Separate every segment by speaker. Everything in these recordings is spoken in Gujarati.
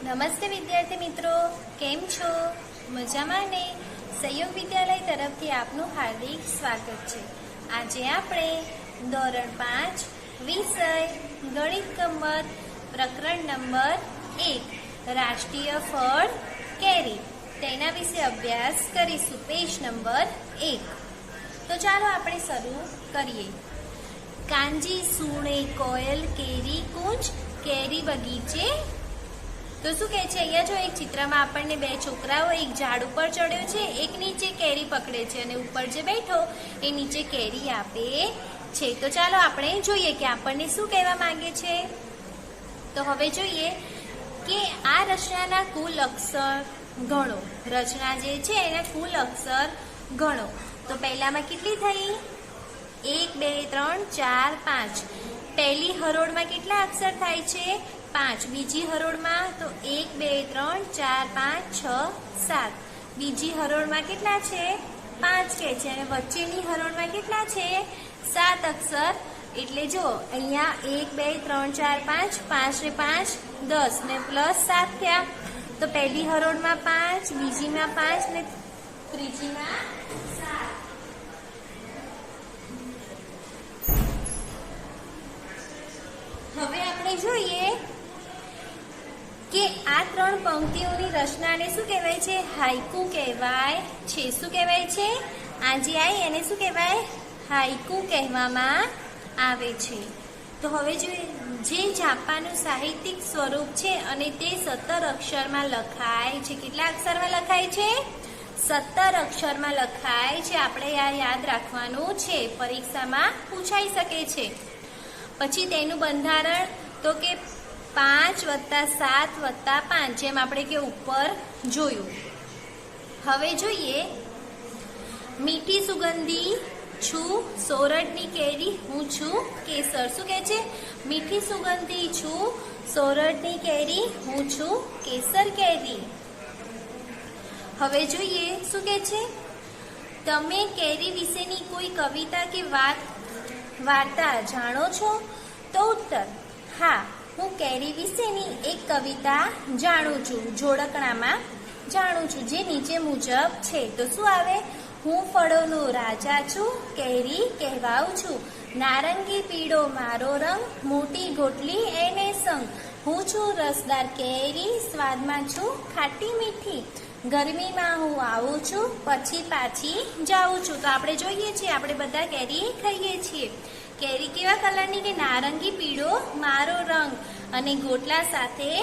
Speaker 1: નમસ્તે વિદ્યાર્થી મિત્રો, કેમ છો? મજામાં ને? સહયોગ વિદ્યાલય તરફથી આપનું હાર્દિક સ્વાગત છે. આજે આપણે ધોરણ 5 વિષય ગણિત ગમ્મત પ્રકરણ નંબર 1 રાષ્ટ્રીય ફળ કેરી તેના વિશે અભ્યાસ કરીશું. Page number 1. તો ચાલો આપણે શરૂ કરીએ. કાંજી સુણે કોયલ કેરી કુંજ કેરી બગીચે. તો શું કહે છે અહીંયા? જો એક ચિત્રમાં આપણને બે છોકરાઓ એક ઝાડ ઉપર ચડ્યો છે, એક નીચે કેરી પકડે છે અને ઉપર જે બેઠો એ નીચે કેરી આપે છે. તો ચાલો આપણે જોઈએ કે આપણને શું કહેવા માંગે છે. તો હવે જોઈએ કે આ રચનાના કુલ અક્ષર ગણો. રચના જે છે એના કુલ અક્ષર ગણો. તો પહેલામાં કેટલી થઈ? 1 2 3 4 5. પહેલી હરોળમાં કેટલા અક્ષર થાય છે? 5. બીજી હરોળમાં તો 1 2 3 4 5 6 7. બીજી હરોળમાં કેટલા છે? 5 કે છે. અને વચ્ચેની હરોળમાં કેટલા છે? 7 અક્ષર. એટલે જો અહીંયા 1 2 3 4 5, 5 ને 5 10 ને પ્લસ 7 થયા. તો પહેલી હરોળમાં 5, બીજીમાં 5 ને ત્રીજીમાં 7. હવે આપણે જોઈએ કે આ ત્રણ પંક્તિઓની રચનાને શું કહેવાય છે? હાઇકુ કહેવાય છે. શું કહેવાય છે? આ જે આવી એને શું કહેવાય? હાઇકુ કહેવામાં આવે છે. તો હવે જોઈએ જે જાપાનનું સાહિત્યિક સ્વરૂપ છે અને તે 17 અક્ષરમાં લખાય છે. કેટલા અક્ષરમાં લખાય છે? 17 અક્ષરમાં લખાય છે. આપણે આ યાદ રાખવાનું છે, પરીક્ષામાં પૂછાઈ શકે છે. પછી તેનું બંધારણ તો કે 5 + 7 + 5, જેમ આપણે કે ઉપર જોયું. હવે જોઈએ મીઠી સુગંધી છું સોરઠની કેરી હું છું કેસર. શું કહે છે? મીઠી સુગંધી છું સોરઠની કેરી હું છું કેસર કેરી. હવે જોઈએ શું કહે છે? તમે કેરી વિશેની કોઈ કવિતા કે વાર્તા જાણો છો? તો ઉત્તર હા, હું કેરી વિશેની એક કવિતા જાણું છું. જોડકણામાં જાણું છું, જે નીચે મુજબ છે. તો શું આવે? હું ફળોનો રાજા છું, કેરી કહેવાઉં છું. નારંગી પીળો મારો રંગ, મોટી ગોટલી એને સંગ. હું છું રસદાર કેરી, સ્વાદમાં છું ખાટી મીઠી. ગરમીમાં હું આવું છું, પછી પાછી જાઉં છું. તો આપણે જોઈએ છીએ, આપણે બધા કેરી ખાઈએ છીએ. કેરી કેવા કલરની? કે નારંગી પીળો મારો રંગ અને ગોટલા સાથે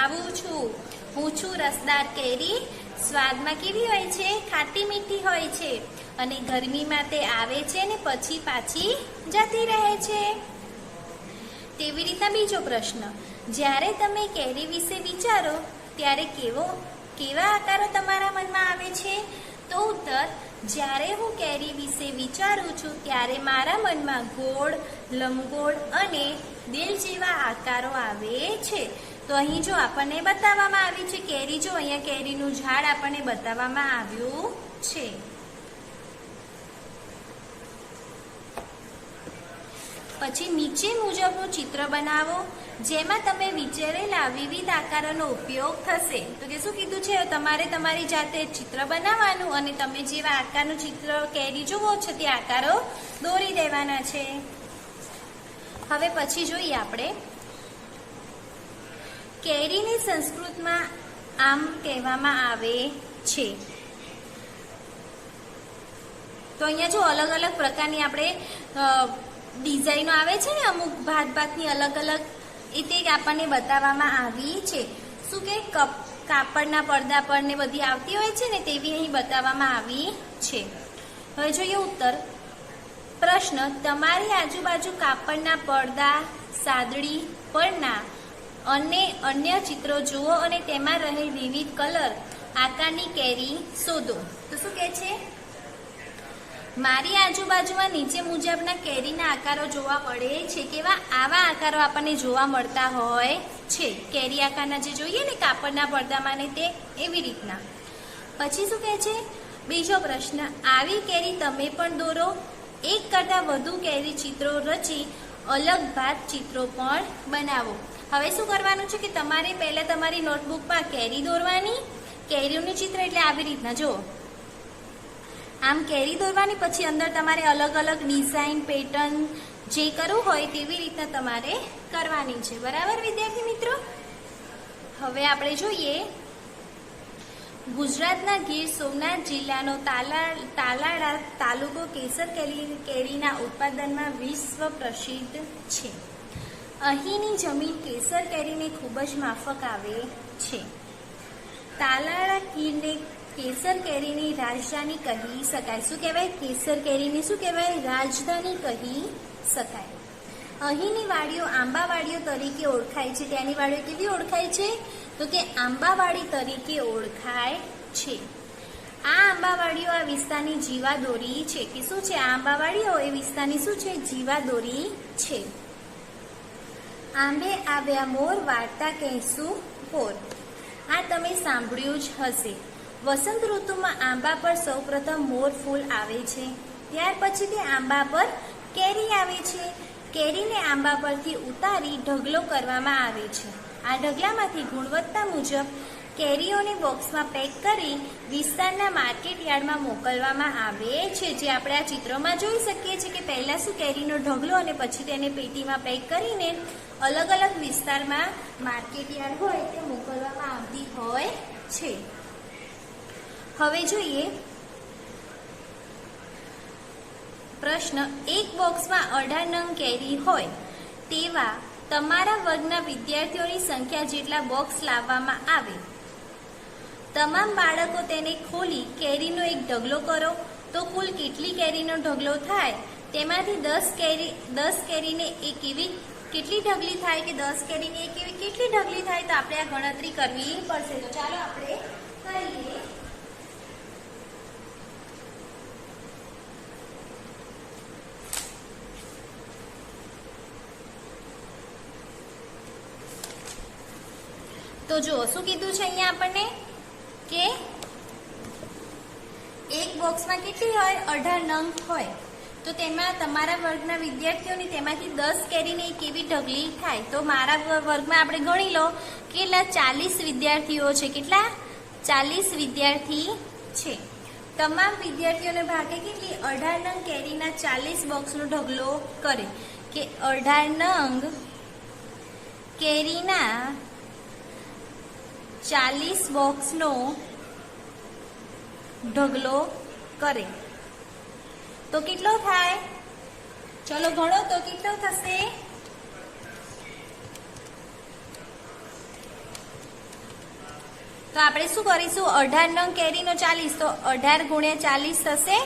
Speaker 1: આવું છું. હું છું રસદાર કેરી, સ્વાદમાં કેવી હોય છે? ખાટી મીઠી હોય છે. અને ગરમીમાં તે આવે છે ને પછી પાછી જતી રહે છે. તેવી રીતના બીજો પ્રશ્ન, જ્યારે તમે કેરી વિશે વિચારો ત્યારે કેવા આકારો તમારા મનમાં આવે છે? તો ઉત્તર જ્યારે હું કેરી વિશે વિચારું છું ત્યારે મારા મનમાં ગોળ, લંબગોળ અને દિલ જેવા આકારો આવે છે. તો અહીં જો આપણને બતાવવામાં આવ્યું છે કેરી, જો અહીંયા કેરીનું ઝાડ આપણને બતાવવામાં આવ્યું છે. પછી નીચે મુજબનું ચિત્ર બનાવો જેમાં તમે વિચારેલા વિવિધ આકારોનો ઉપયોગ થશે. તો કે શું કીધું છે? તમારે તમારી જાતે ચિત્ર બનાવવાનું અને તમે જેવા આકારનું ચિત્ર કેરી જુઓ છો તે આકારો દોરી દેવાના છે. હવે પછી જોઈએ આપણે કેરીને સંસ્કૃતમાં આમ કહેવામાં આવે છે. તો અહીંયા જો અલગ અલગ પ્રકારની આપણે ડિઝાઇનો આવે છે ને, અમુક ભાતની અલગ અલગ એ તે આપણને બતાવવામાં આવી છે. શું કે કાપડના પડદા પર ને બધી આવતી હોય છે ને, તેવી અહીં બતાવવામાં આવી છે. હવે જોઈએ ઉત્તર. પ્રશ્ન, તમારી આજુબાજુ કાપડના પડદા, સાદડી પરના અને અન્ય ચિત્રો જુઓ અને તેમાં રહેલ વિવિધ કલર આકારની કેરી શોધો. તો શું કહે છે? મારી આજુબાજુમાં નીચે મુજબના કેરીના આકારો જોવા મળે છે. કેવા? આવા આકારો આપણને જોવા મળતા હોય છે. કેરી આકારના જે જોઈએ ને કાપડના પડદામાં ને તે એવી રીતના. પછી શું કહે છે? બીજો પ્રશ્ન, આવી કેરી તમે પણ દોરો. એક કરતાં વધુ કેરી ચિત્રો રચી અલગ ભાત ચિત્રો પણ બનાવો. હવે શું કરવાનું છે કે તમારે પહેલા તમારી નોટબુકમાં કેરી દોરવાની. કેરીઓનું ચિત્ર એટલે આવી રીતના જો આમ કેરી દોરવાની, પછી અંદર તમારે અલગ અલગ ડિઝાઇન પેટર્ન જે કરવું હોય તેવી રીતના તમારે કરવાની છે. બરાબર વિદ્યાર્થી મિત્રો? હવે આપણે જોઈએ ગુજરાતના ગીર સોમનાથ જિલ્લાનો તાલાળા તાલુકો કેસર કેરીના ઉત્પાદનમાં વિશ્વ પ્રસિદ્ધ છે. અહીંની જમીન કેસર કેરીને ખૂબ જ માફક આવે છે. તાલાળા ગીરને કેસર કેરીની રાજધાની કહી શકાય. શું કહેવાય? કેસર કેરીની શું કહેવાય? રાજધાની કહી શકાય. અહીંની વાડીઓ આંબાવાડીઓ તરીકે ઓળખાય છે. ત્યાંની વાડીઓ કેવી ઓળખાય છે? તો કે આંબાવાડી તરીકે ઓળખાય છે. આ આંબાવાડીઓ આ વિસ્તારની જીવાદોરી છે. કે શું છે? આ આંબાવાડીઓ એ વિસ્તારની શું છે? જીવાદોરી છે. આંબે આવ્યા મોર વાર્તા કહેશું પોર. આ તમે સાંભળ્યું જ હશે. વસંત ઋતુમાં આંબા પર સૌપ્રથમ મોર ફૂલ આવે છે. ત્યાર પછી તે આંબા પર કેરી આવે છે. કેરીને આંબા પરથી ઉતારી ઢગલો કરવામાં આવે છે. આ ઢગલામાંથી ગુણવત્તા મુજબ કેરીઓને બોક્સમાં પેક કરી વિસ્તારના માર્કેટ યાર્ડમાં મોકલવામાં આવે છે. જે આપણે આ ચિત્રમાં જોઈ શકીએ છીએ કે પહેલા શું કેરીનો ઢગલો અને પછી તેને પેટીમાં પેક કરીને અલગ અલગ વિસ્તારમાં માર્કેટ યાર્ડ હોય તે મોકલવામાં આવતી હોય છે. હવે જોઈએ પ્રશ્ન. એક બોક્સમાં 18 નંગ કેરી હોય તેવા તમારા વર્ગના વિદ્યાર્થીઓની સંખ્યા જેટલા બોક્સ લાવવામાં આવે. તમામ બાળકો તેને ખોલી કેરીનો એક ઢગલો કરો તો કુલ કેટલી કેરીનો ઢગલો થાય? તેમાંથી 10 કેરીને એક એવી કેટલી ઢગલી થાય કે 10 કેરીને એક એવી કેટલી ઢગલી થાય? તો આપણે આ ગણતરી કરવી પડશે. તો ચાલો આપણે કરીએ. તો જો શું કીધું છે અહીંયા આપણને કે એક બોક્સમાં કેટલી હોય? 18 નંગ હોય. તો તેમાં તમારા વર્ગના વિદ્યાર્થીઓની તેમાંથી 10 કેરીને એક એવી ઢગલી થાય. તો મારા વર્ગમાં આપણે ગણી લો કેટલા? 40 વિદ્યાર્થીઓ છે. કેટલા? 40 વિદ્યાર્થી છે. તમામ વિદ્યાર્થીઓને ભાગે કેટલી? 18 નંગ કેરીના 40 બોક્સનો ઢગલો કરે. કે 18 નંગ કેરીના 40 બોક્સનો ઢગલો કરે તો કેટલો થાય? ચલો ગણો તો કેટલો થશે? તો આપણે શું કરીશું? 18 નંગ કેરીનો 40 તો 18 ગુણ્યા 40 થશે.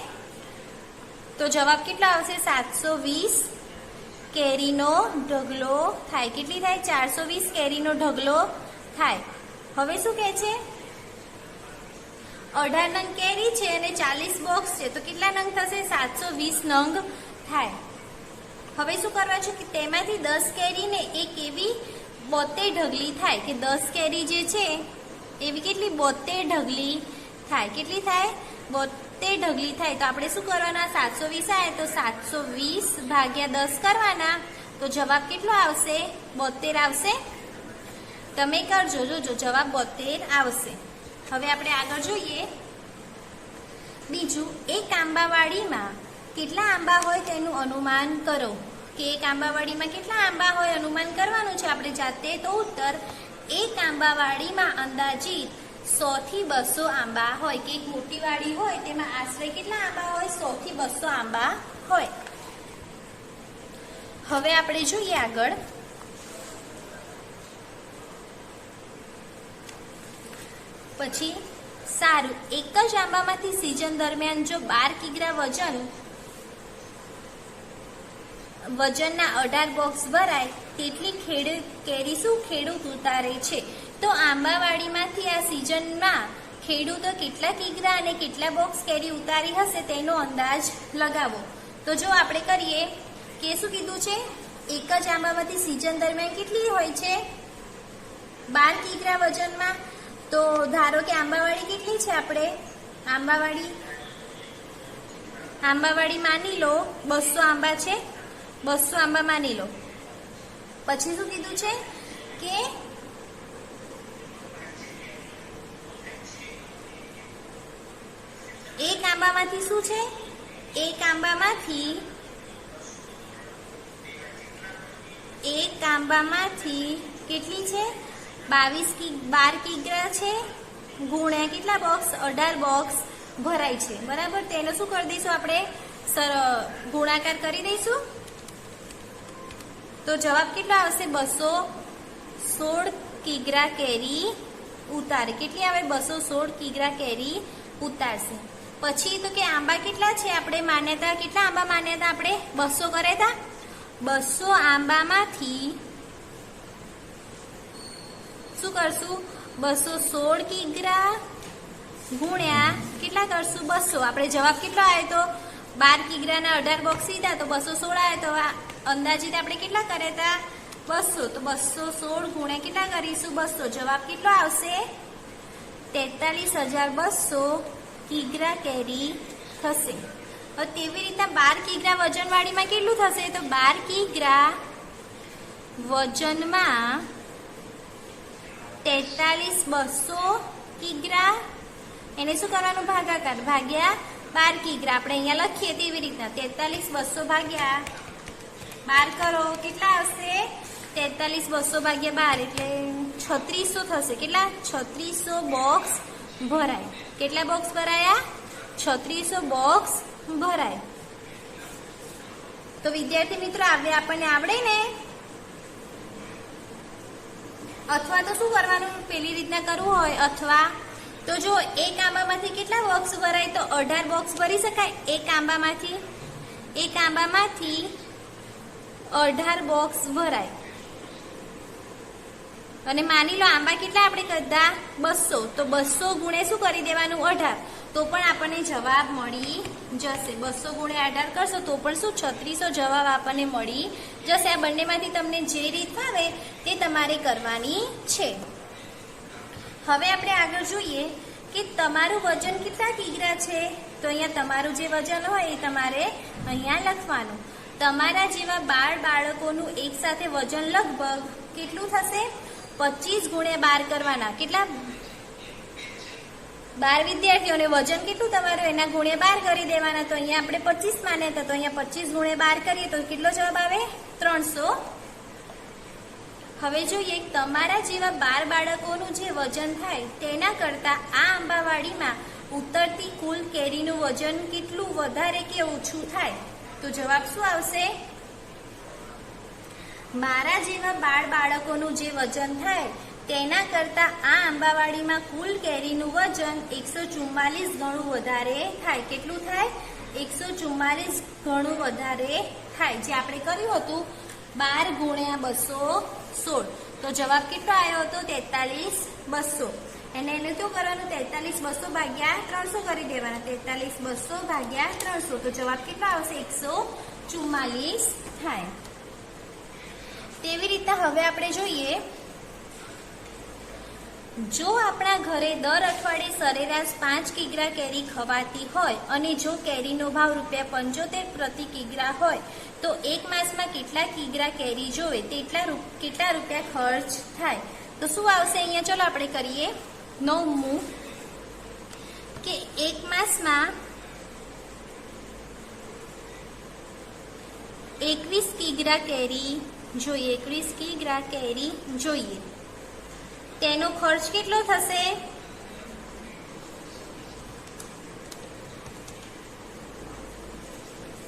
Speaker 1: તો જવાબ કેટલો આવશે? 720 કેરીનો ઢગલો થાય. કેટલી થાય? 420 કેરીનો ઢગલો થાય. હવે શું કહે છે? 18 નંગ કેરી છે અને 40 બોક્સ છે તો કેટલા નંગ થશે? 720 નંગ થાય. હવે શું કરવા છે કે તેમાંથી 10 કેરીને એક એવી 72 ઢગલી થાય. કે 10 કેરી જે છે એવી કેટલી? 72 ઢગલી થાય. કેટલી થાય? 72 ઢગલી થાય. તો આપણે શું કરવાના? 720 આવે તો 720 ભાગ્યા 10 કરવાના. તો જવાબ કેટલો આવશે? 72 આવશે. તમે કરજો, જોજો જવાબ 72 આવશે. હવે આપણે આગળ જોઈએ બીજું. એક આંબાવાડીમાં કેટલા આંબા હોય તેનું અનુમાન કરો. કે એક આંબાવાડીમાં કેટલા આંબા હોય અનુમાન કરવાનું છે આપણે જાતે. તો ઉત્તર એક આંબાવાડીમાં અંદાજિત 100 થી 200 આંબા હોય. કે એક મોટી વાડી હોય તેમાં આશરે કેટલા આંબા હોય? 100 થી 200 આંબા હોય. હવે આપણે જોઈએ આગળ. પછી સારું. એક જ આંબામાંથી સિઝન દરમિયાન જો 12 કિગ્રા વજનના 18 બોક્સ ભરાય તેટલી કેરી શું ખેડૂત ઉતારે છે. તો આંબાવાડીમાંથી આ સિઝનમાં ખેડૂતો કેટલા કિગ્રા અને કેટલા બોક્સ કેરી ઉતારી હશે તેનો અંદાજ લગાવો. તો જો આપણે કરીએ કે શું કીધું છે? એક જ આંબામાંથી સિઝન દરમિયાન કેટલી હોય છે? 12 કિગ્રા વજનમાં. તો ધારો કે આંબાવાડી કેટલી છે? આપણે આંબાવાડી માની લો 200 આંબા છે. 200 આંબા માની લો. પછી શું કીધું છે કે એક આંબામાંથી શું છે? એક આંબામાંથી કેટલી છે? 12 કિગ્રા છે, ગુણ્યા કેટલા બોક્સ? 18 બોક્સ ભરાય છે, બરાબર. તેનો શું કરી દઈશું આપણે? ગુણાકાર કરી દઈશું. તો જવાબ કેટલો આવશે? 216 કિગ્રા કેરી ઉતારે. કેટલી આવે? 216 કિગ્રા કેરી ઉતારશે. પછી તો કે આંબા કેટલા છે? આપણે માન્યતા કેટલા આંબા માન્યા હતા? આપણે 200 કર્યા હતા. 200 આંબામાંથી શું કરશું? 216 કિગ્રા ગુણ્યા કેટલા કરશું? 200. આપણે જવાબ કેટલો આવ્યો તો 12 કિગ્રાના 18 બોક્સ લીધા તો 216 આવ્યો. તો અંદાજિત આપણે કેટલા કર્યા હતા? 200. તો 216 ગુણ્યા કેટલા કરીશું? 200. જવાબ કેટલો આવશે? 43,200 કિગ્રા કેરી થશે. હવે તેવી રીતના 12 કિગ્રા વજનવાળીમાં કેટલું થશે? તો 12 કિગ્રા વજનમાં 43,200 કિગ્રા, એને શું કરવાનું? ભાગાકાર ભાગ્યા 12 કિગ્રા. આપણે અહીંયા લખીએ તેવી રીતના 43,200 ભાગ્યા 12 કરો. કેટલા આવશે? 43,200 ભાગ્યા 12 એટલે 3600 થશે. કેટલા? 3600 બોક્સ ભરાય. કેટલા બોક્સ ભરાયા? 3600 બોક્સ ભરાય. તો વિદ્યાર્થી મિત્રો, આપણને આવડે ને? અથવા તો શું કરવાનું? પેલી રીતના કરવું હોય અથવા તો જો એક આંબામાંથી કેટલા બોક્સ ભરાય? તો 18 બોક્સ ભરી શકાય. એક આંબામાંથી 18 બોક્સ ભરાય. અને માની લો આંબા કેટલા આપણે કીધા? 200. તો 200 ગુણે શું કરી દેવાનું? 18. તો પણ આપણને જવાબ મળી જશે. 200 ગુણે 18 કરશો તો પણ શું? 3600 જવાબ આપણને મળી જશે. આ બંનેમાંથી તમને જે રીત ફાવે તે તમારે કરવાની છે. હવે આપણે આગળ જોઈએ કે તમારું વજન કેટલા કિગ્રા છે? તો અહીંયા તમારું જે વજન હોય એ તમારે અહીંયા લખવાનું. તમારા જેવા 12 બાળકોનું એક સાથે વજન લગભગ કેટલું થશે? 25 ગુણ્યા 12 કરવાના. કેટલા? 12 વિદ્યાર્થીઓને વજન કેટલું તમારું? એના ગુણ્યા 12 કરી દેવાના. તો અહીંયા આપણે 25 માન્યા હતા, તો અહીંયા 25 ગુણ્યા 12 કરીએ તો કેટલો જવાબ આવે? 300. હવે જોઈએ તમારા જેવા 12 બાળકોનું જે વજન થાય તેના કરતા આ આંબાવાડીમાં ઉતરતી કુલ કેરીનું વજન કેટલું વધારે કે ઓછું થાય? તો જવાબ શું આવશે? મારા જેવા 12 બાળકોનું જે વજન થાય તેના કરતા આ આંબાવાડીમાં કુલ કેરીનું વજન 144 ગણું વધારે થાય. કેટલું થાય? 144 ગણું વધારે થાય. જે આપણે કર્યું હતું 12 ગુણ્યા 216. તો જવાબ કેટલો આવ્યો હતો? 43,200. એને શું કરવાનું? 43,200 ભાગ્યા 300 કરી દેવાના. 43,200 ભાગ્યા 300. તો જવાબ કેટલો આવશે? 144 થાય. તેવી રીતે હવે આપણે જોઈએ, જો આપણા ઘરે દર અઠવાડિયે સરેરાશ 5 કિગ્રા કેરી ખવાતી હોય અને જો કેરીનો ભાવ ₹75 પ્રતિ કિગ્રા હોય તો એક માસમાં કેટલા કિગ્રા કેરી જોવે કેટલા રૂપિયા ખર્ચ થાય? તો શું આવશે અહીંયા? ચલો આપણે કરીએ. 9મું કે એક માસમાં 21 કિગ્રા કેરી જોઈએ. 21 કિગ્રા કેરી જોઈએ. તેનો ખર્ચ કેટલો થશે?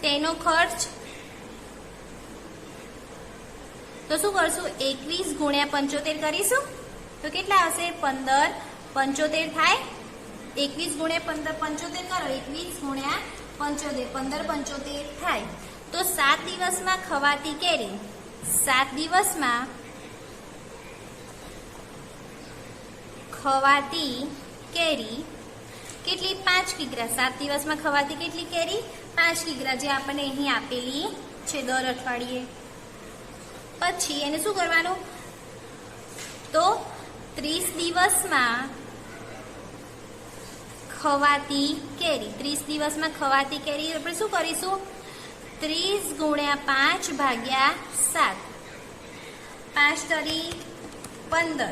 Speaker 1: તેનો ખર્ચ તો શું કરશું? 21 ગુણ્યા 75 કરીશું. તો કેટલા આવશે? 15. 75 થાય. 21 ગુણ્યા 75 કરો. 21 ગુણ્યા 75. 15 75 થાય. તો 7 દિવસમાં ખવાતી કેરી 7 દિવસમાં ખવાતી કેરી કેટલી? 5 કિગ્રા. 7 દિવસમાં ખવાતી કેટલી કેરી? 5 કિગ્રા, જે આપણને અહીં આપેલી છે દર અઠવાડિયે. પછી એને શું કરવાનું? તો 30 દિવસમાં ખવાતી કેરી. 30 દિવસમાં ખવાતી કેરી આપણે શું કરીશું? 30 ગુણ્યા 5 ભાગ્યા 7. 5 તરી 15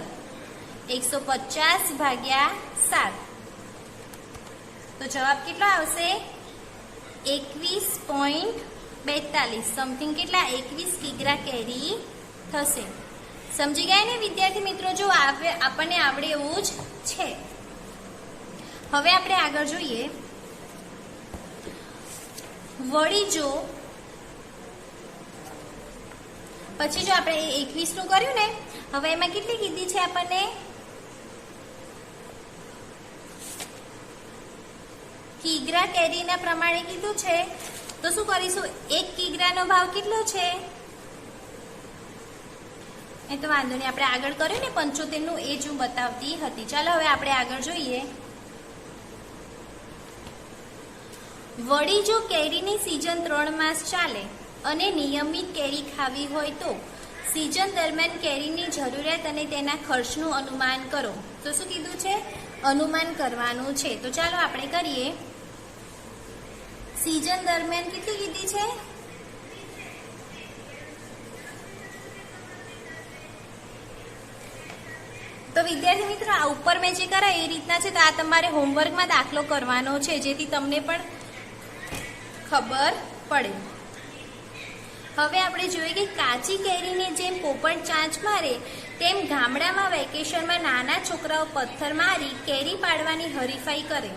Speaker 1: 150 ભાગ્યા 7 તો જવાબ કેટલો આવશે 21.42 સમથિંગ કેટલા 21 કિગ્રા કેરી થશે। સમજી ગયા ને વિદ્યાર્થી મિત્રો? જો આપણને આવડે એવું જ છે। હવે આપણે આગળ જોઈએ। વળી જો પછી જો આપણે 21 નું કર્યું ને, હવે એમાં કેટલી કીધી છે આપણને કિગ્રા કેરીના પ્રમાણે કીધું છે। તો શું કરીશું 1 કિગ્રાનો ભાવ કેટલો છે એ તો વાંધો નહીં, આપણે આગળ કર્યું ને 75 નું એ જ હું બતાવતી હતી। ચાલો હવે આપણે આગળ જોઈએ। વળી જો કેરીની સીઝન 3 માસ ચાલે અને નિયમિત કેરી ખાવી હોય તો સીઝન દરમિયાન કેરીની જરૂરિયાત અને તેના ખર્ચનું અનુમાન કરો। તો શું કીધું છે? અનુમાન કરવાનું છે। તો ચાલો આપણે કરીએ। સીઝન દરમિયાન કેટલી કીધી છે? તો વિદ્યાર્થી મિત્રો આ ઉપર મેં જે કરાય એ રીતના છે। તો આ તમારે હોમવર્કમાં દાખલો કરવાનો છે જેથી તમને પણ ખબર પડે। હવે આપણે જોઈએ કે કાચી કેરીને જેમ પોપટ ચાંચ મારે તેમ ગામડામાં વેકેશનમાં નાના છોકરાઓ પથ્થર મારી કેરી પાડવાની હરીફાઈ કરે।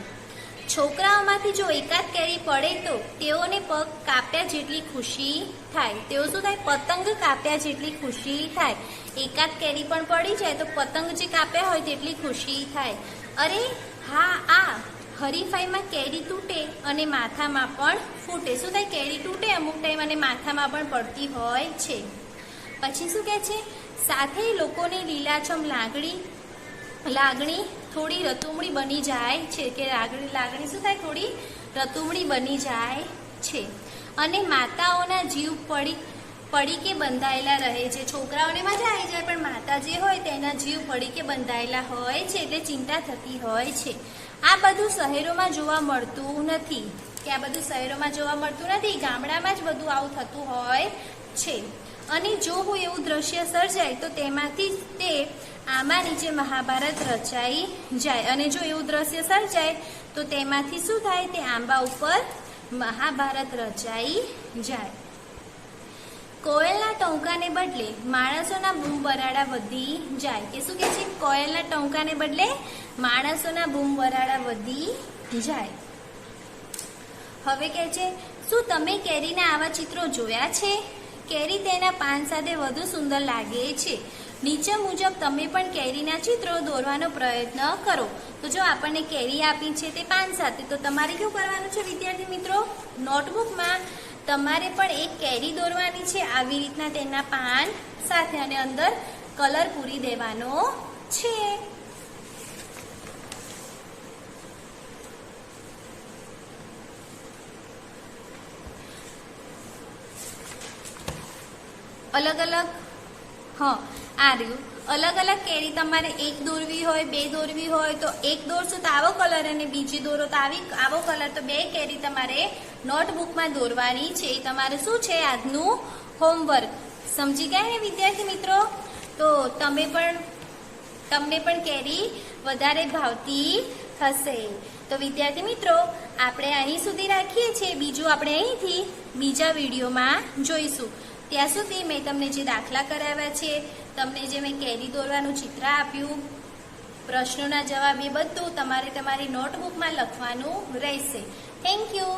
Speaker 1: છોકરાઓમાંથી જો એકાદ કેરી પડે તો તેઓને પગ કાપ્યા જેટલી ખુશી થાય। તેઓ શું થાય? પતંગ કાપ્યા જેટલી ખુશી થાય। એકાદ કેરી પણ પડી જાય તો પતંગ જે કાપ્યા હોય તેટલી ખુશી થાય। અરે હા, આ હરીફાઈમાં કેરી તૂટે અને માથામાં પણ ફૂટે। શું થાય? કેરી તૂટે અમુક ટાઈમ અને માથામાં પણ પડતી હોય છે। પછી શું કહે છે? સાથે લોકોની લીલાછમ લાગણી થોડી રતુમડી બની જાય છે કે લાગણી શું થાય? થોડી રતુમડી બની જાય છે અને માતાઓના જીવ પડીકે બંધાયેલા રહે છે। છોકરાઓને મજા આવી જાય પણ માતા જે હોય તેના જીવ પડીકે બંધાયેલા હોય છે એટલે ચિંતા થતી હોય છે। આ બધું શહેરોમાં જોવા મળતું નથી કે આ બધું શહેરોમાં જોવા મળતું નથી, ગામડામાં જ બધું આવું થતું હોય છે। અને જો હું એવું દ્રશ્ય સર્જાય તો તેમાંથી તે આંબા નીચે મહાભારત રચાઈ જાય। અને જો એવું દ્રશ્ય સર્જાય તો તેમાંથી શું થાય? તે આંબા ઉપર મહાભારત રચાઈ જાય। કોયલના ટંકાને બદલે માણસોના બૂમ બરાડા વધી જાય। કે શું કે છે? કોયલના ટંકાને બદલે માણસોના બૂમ બરાડા વધી જાય। હવે કે છે શું તમે કેરીના આવા ચિત્રો જોયા છે? કેરી તેના પાન સાથે વધુ સુંદર લાગે છે। નીચે મુજબ તમે પણ કેરીના ચિત્રો દોરવાનો પ્રયત્ન કરો। તો જો આપણને કેરી આપી છે તે પાન સાથે, તો તમારે શું કરવાનું છે વિદ્યાર્થી મિત્રો? નોટબુકમાં તમારે પણ એક કેરી દોરવાની છે આવી રીતના તેના પાન સાથે અને અંદર કલર પૂરી દેવાનો છે। અલગ અલગ આ રહ્યું અલગ અલગ કેરી તમારે એક દોરવી હોય, બે દોરવી હોય તો એક દોરશો તો આવો કલર અને બીજી દોરો તો આવો કલર, તો બે કેરી તમારે નોટબુકમાં દોરવાની છે। તમારે શું છે? આજનું હોમવર્ક। સમજી ગયા ને વિદ્યાર્થી મિત્રો? તો તમને પણ કેરી વધારે ભાવતી હશે। તો વિદ્યાર્થી મિત્રો આપણે અહીં સુધી રાખીએ છીએ, બીજું આપણે અહીંથી બીજા વિડીયોમાં જોઈશું। ત્યાં સુધી મેં તમને જે દાખલા કરાવ્યા છે, તમને જે મેં કેરી દોરવાનું ચિત્ર આપ્યું, પ્રશ્નોના જવાબ, એ બધું તમારે તમારી નોટબુકમાં લખવાનું રહેશે। Thank you.